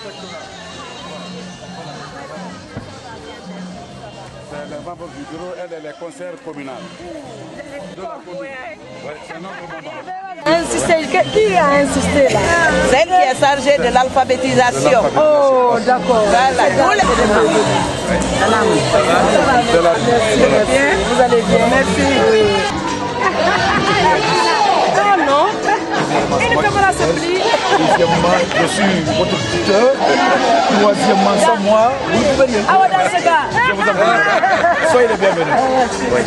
C'est les membres du bureau et les conseils communaux. Insisté, qui a insisté là? Celle qui est chargée de l'alphabétisation. Oh, d'accord. Voilà. Vous allez bien? Merci. Ah non? Il ne peut pas s'appeler. Deuxièmement, je suis votre tuteur. Troisièmement, sans moi, vous ne pouvez rien. Ah ouais, dans ce cas. Je vous en prie. Soyez les bienvenus. Oui.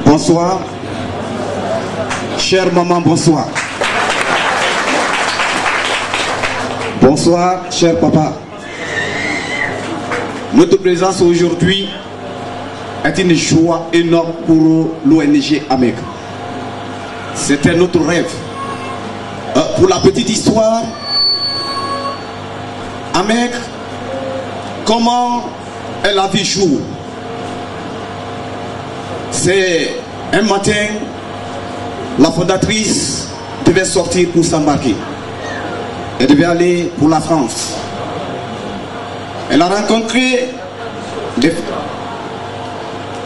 Bonsoir, chère maman, bonsoir. Bonsoir, cher papa. Notre présence aujourd'hui est une joie énorme pour l'ONG AMEC. C'était notre rêve. Pour la petite histoire, AMEC, comment elle a vu jour? C'est un matin, la fondatrice devait sortir pour s'embarquer. Elle devait aller pour la France. Elle a rencontré des...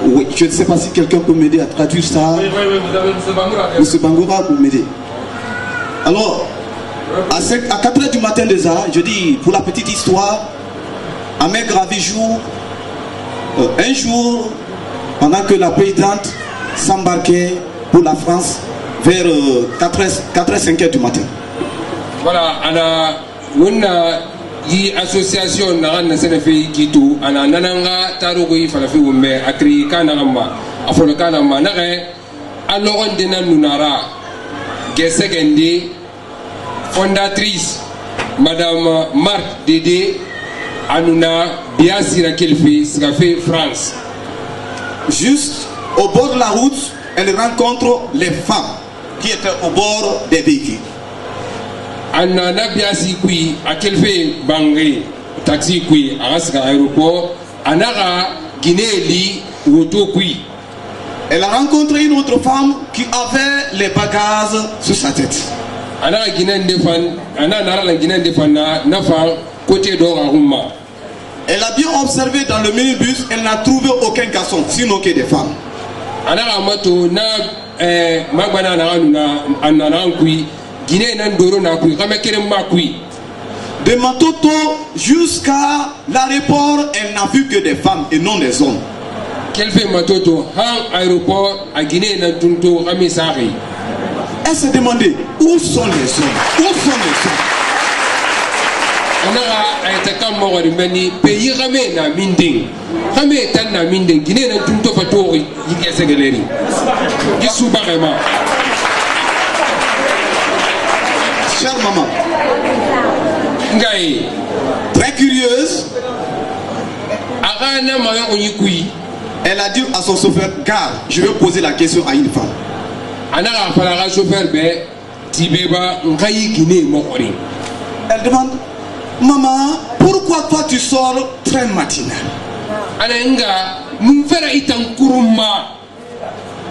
Oui, je ne sais pas si quelqu'un peut m'aider à traduire ça. Oui, vous avez M. Bangoura. M. Bangoura pour m'aider. Alors, à 4h du matin déjà, je dis, pour la petite histoire, AMEC a vu jour, un jour, pendant que la présidente s'embarquait pour la France vers 4h-5h du matin. Voilà, on a une association na senefi kitu ana nananga tarugi falafi umbe akri kana ngamba afolo kana manare alogon dina nunara gesegendi fondatrice madame Marthe Dédé anuna biasira kelfi skafe France. Juste au bord de la route, elle rencontre les femmes qui étaient au bord des véhicules. Anna biasi kui akelfe bangé taxi kui araska aéroport anara Guinée woto kui. Elle a rencontré une autre femme qui avait les bagages sur sa tête. Anara Guinée ndefan ana nara la Guinée ndefana nafa côté d'Oraruma. Elle a bien observé dans le minibus, elle n'a trouvé aucun garçon, sinon que des femmes. Anara mato na magbana na anana kui Guinée n'andoro na kui kama kerem ma kui. De Matoto jusqu'à l'aéroport, elle n'a vu que des femmes et non des hommes. Quel fait Matoto han aéroport à Guinée n'andunto kami sari. Elle s'est demandé où sont les hommes? Où sont les hommes? Anara ayataka mawari mani pays kame na minding. Kame tan na minding Guinée n'andunto fatori yikesegeleri. Gisuba kama. Chère maman, très curieuse, elle a dit à son chauffeur, gare, je vais poser la question à une femme. Elle demande, maman, pourquoi toi tu sors très matinal?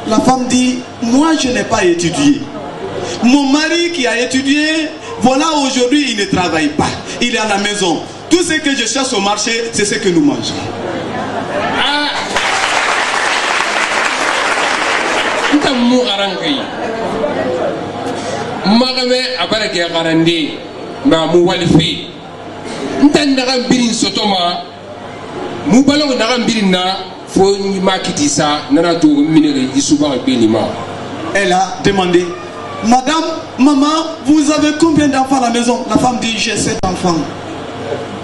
La femme dit, moi je n'ai pas étudié. Mon mari qui a étudié, voilà aujourd'hui il ne travaille pas. Il est à la maison. Tout ce que je cherche au marché, c'est ce que nous mangeons. Elle a demandé, madame, maman, vous avez combien d'enfants à la maison? La femme dit, j'ai 7 enfants.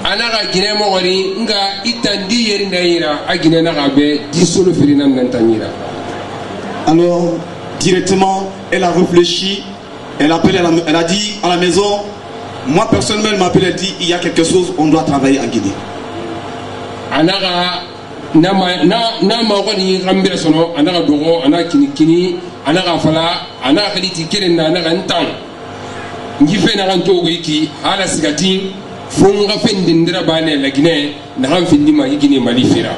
anaga Guinée mogori nga itandi yeri naira a Guinée nagabe disolo firina nantanyira. Alors directement elle a réfléchi, elle a dit à la maison, moi personnellement elle m'appelle, elle dit il y a quelque chose, on doit travailler en Guinée. Anaga nama ogoni gambira sono anaga dogo anaga kini anaga fala anaga khaliti kelen na anaga ntang ngife na ganto wiki ala sigati funga fendindira bane la Guinée na han findima Guinée malifira.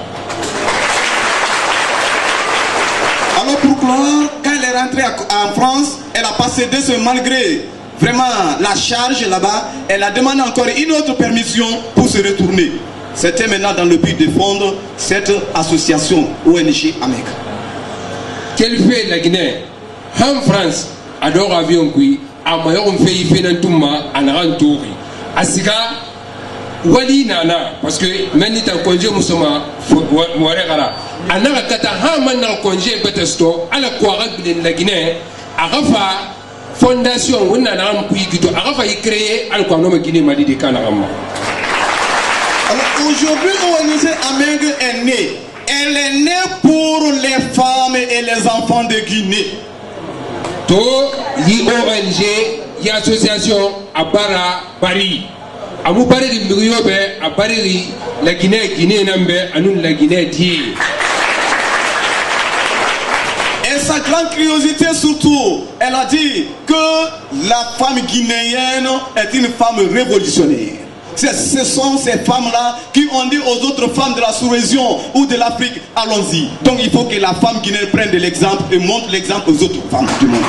Alors pourquoi quand elle est rentrée en France, elle a pas cédé malgré vraiment la charge là-bas, elle a demandé encore une autre permission pour se retourner. C'était maintenant dans le but de fondre cette association ONG AMEC. Quel fait la Guinée? En France, adore avion qui a mayor fait finantumma en rantouri. Asiga wali nana parce que maintenant congé musoma waregara. Anara kata ha manna congé betesto ala kwara de la Guinée agafa fondation wonna na am kuigito agafa y créer al ko no Guinée mali de kanarama. Alors aujourd'hui, l'ONG AMEG est née. Elle est née pour les femmes et les enfants de Guinée. To l'ONG, y association à Bara Paris. Amu Paris de Muriobe, à Paris, la Guinée Nambe, à nous la Guinée dit. Et sa grande curiosité surtout, elle a dit que la femme guinéenne est une femme révolutionnaire. Ce sont ces femmes-là qui ont dit aux autres femmes de la sous-région ou de l'Afrique, allons-y. Donc il faut que la femme guinéenne prenne de l'exemple et montre l'exemple aux autres femmes du monde.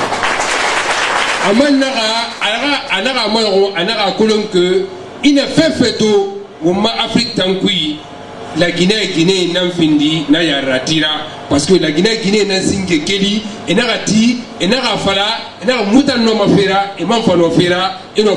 Anara kolonke ina fefeto wama Afrique tankui la Guinée n'amfindi na ya ratira parce que la Guinée na singe keli enarati enara fala enara mutan no mafera e manfano fera eno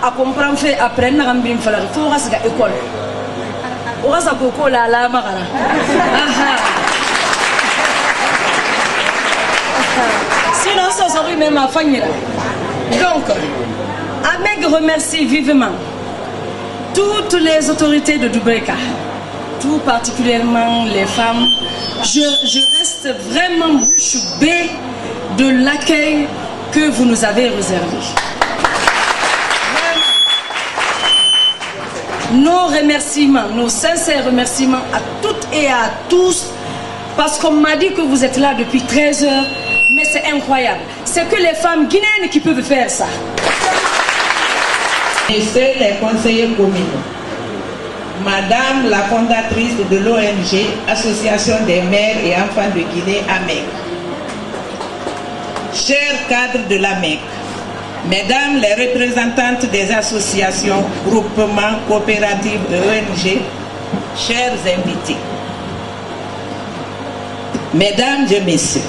a comprendre fait après na rambim fala faut rasa ga école o rasa ko la magara sinon ça aurait même à finir. Donc AMEG remercie vivement toutes les autorités de Dubreka, tout particulièrement les femmes. Je reste vraiment bouche bée de l'accueil que vous nous avez réservé. Nos remerciements, nos sincères remerciements à toutes et à tous, parce qu'on m'a dit que vous êtes là depuis 13 heures, mais c'est incroyable. C'est que les femmes guinéennes qui peuvent faire ça. Et c'est les conseillers communaux. Madame la fondatrice de l'ONG, Association des mères et enfants de Guinée, AMEC. Chers cadres de l'AMEC, Mesdames les représentantes des associations, groupements, coopératives et ONG, chers invités. Mesdames et messieurs,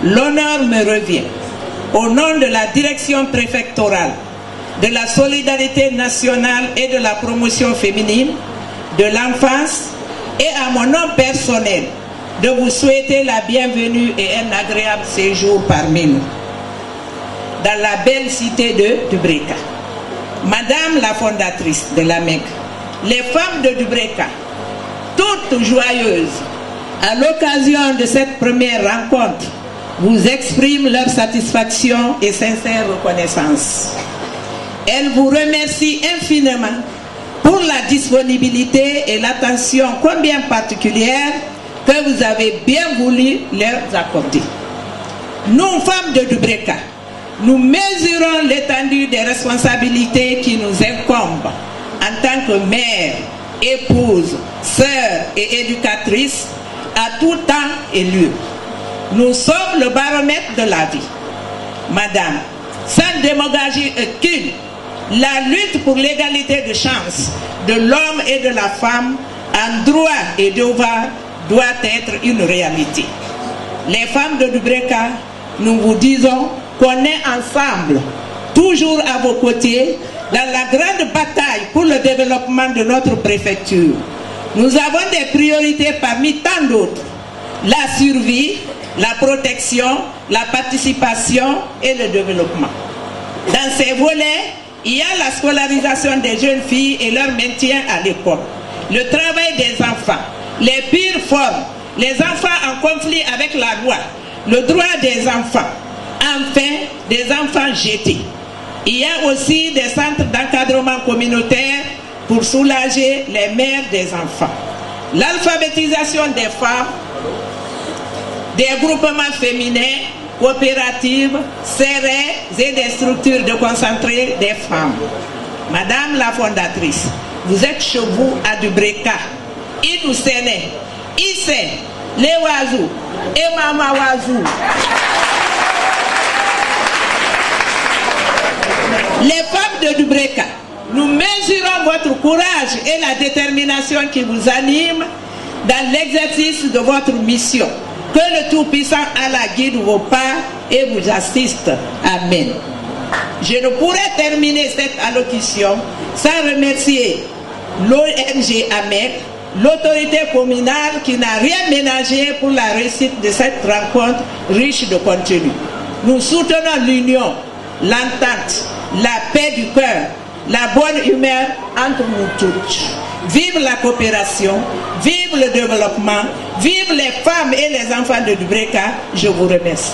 l'honneur me revient, au nom de la direction préfectorale, de la solidarité nationale et de la promotion féminine, de l'enfance et à mon nom personnel, de vous souhaiter la bienvenue et un agréable séjour parmi nous. Dans la belle cité de Dubreka. Madame la fondatrice de l'AMEC, les femmes de Dubreka, toutes joyeuses, à l'occasion de cette première rencontre, vous expriment leur satisfaction et sincère reconnaissance. Elles vous remercient infiniment pour la disponibilité et l'attention combien particulière que vous avez bien voulu leur accorder. Nous, femmes de Dubreka, nous mesurons l'étendue des responsabilités qui nous incombent en tant que mère, épouse, sœur et éducatrice, à tout temps et lieu. Nous sommes le baromètre de la vie. Madame, sans démagogie aucune, la lutte pour l'égalité de chance de l'homme et de la femme en droit et devoir doit être une réalité. Les femmes de Dubreka, nous vous disons qu'on est ensemble, toujours à vos côtés, dans la grande bataille pour le développement de notre préfecture. Nous avons des priorités parmi tant d'autres. La survie, la protection, la participation et le développement. Dans ces volets, il y a la scolarisation des jeunes filles et leur maintien à l'école, le travail des enfants, les pires formes, les enfants en conflit avec la loi, le droit des enfants, enfin des enfants jetés. Il y a aussi des centres d'encadrement communautaire pour soulager les mères des enfants. L'alphabétisation des femmes, des groupements féminins, coopératives, serrées et des structures de concentré des femmes. Madame la fondatrice, vous êtes chez vous à Dubreka, Idoussene, Issé, Lewazou et Mamawazou. Les femmes de Dubreka, nous mesurons votre courage et la détermination qui vous anime dans l'exercice de votre mission. Que le Tout-Puissant Allah guide vos pas et vous assiste. Amen. Je ne pourrais terminer cette allocution sans remercier l'ONG AMEC, l'autorité communale qui n'a rien ménagé pour la réussite de cette rencontre riche de contenu. Nous soutenons l'union, l'entente, la paix du cœur, la bonne humeur entre nous toutes. Vive la coopération, vive le développement, vive les femmes et les enfants de Dubreka. Je vous remercie.